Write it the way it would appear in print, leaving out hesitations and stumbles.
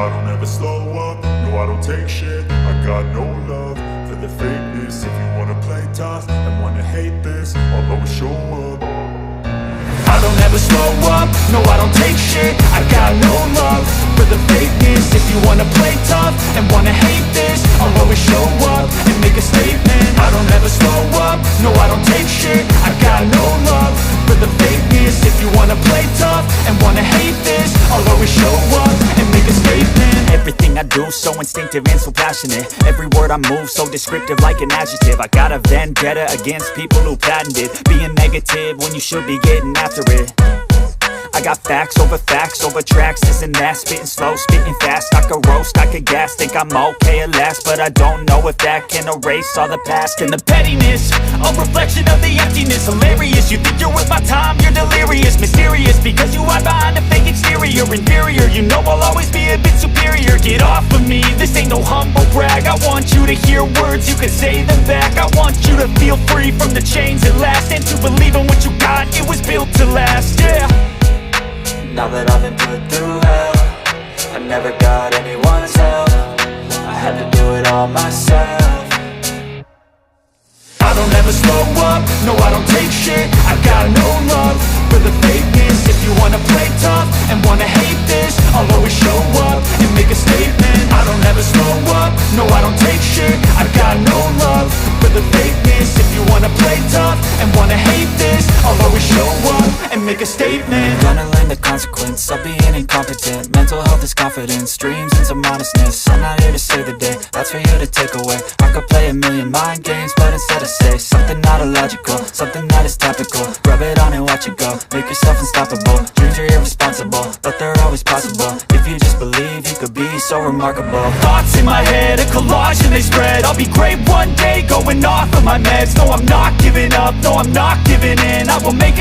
I don't ever slow up, no I don't take shit. I got no love for the fakeness. If you wanna play tough and wanna hate this, I'll always show up. I don't ever slow up, no I don't take shit. I got no love for the fakeness. If you wanna play tough and wanna hate this, I'll always show up and make a statement. I don't ever slow up, no I don't take shit. I got no love for the fakeness. If you wanna play tough and wanna hate this, I'll always show up and make a statement. Everything I do so instinctive and so passionate. Every word I move so descriptive like an adjective. I got a vendetta against people who patented being negative when you should be getting after it. I got facts over tracks, this and that. Spitting slow, spitting fast, I could roast, I could gas. Think I'm okay at last, but I don't know if that can erase all the past. And the pettiness, a reflection of the emptiness. Hilarious, you think you're worth my time, you're delirious. Mysterious, because you hide behind a fake exterior. Inferior, you know I'll always be a bit superior. Get off of me, this ain't no humble brag. I want you to hear words, you can say them back. I want you to feel free from the chains at last, and to believe in what you got, it was built to last, yeah. Now that I've been put through hell, I never got anyone's help. I had to do it all myself. I don't ever slow up, no I don't take shit. I got no love for the fakeness. If you wanna play tough and wanna hate this, I'll always show up and make a statement. I don't ever slow up, no I don't take shit. I got no love for the fakeness. If you wanna play tough and wanna hate this, I'll always show up and make a statement. Gonna learn the consequence of being incompetent. Mental health is confidence, dreams and some honestness. I'm not here to save the day, that's for you to take away. I could play a million mind games, but instead I say something not illogical, something that is topical. Rub it on and watch it go, make yourself unstoppable. Dreams are irresponsible, but they're always possible. If you just believe, you could be so remarkable. Thoughts in my head, a collage and they spread. I'll be great one day, going off of my meds. No, I'm not giving up, no, I'm not giving in. I will make it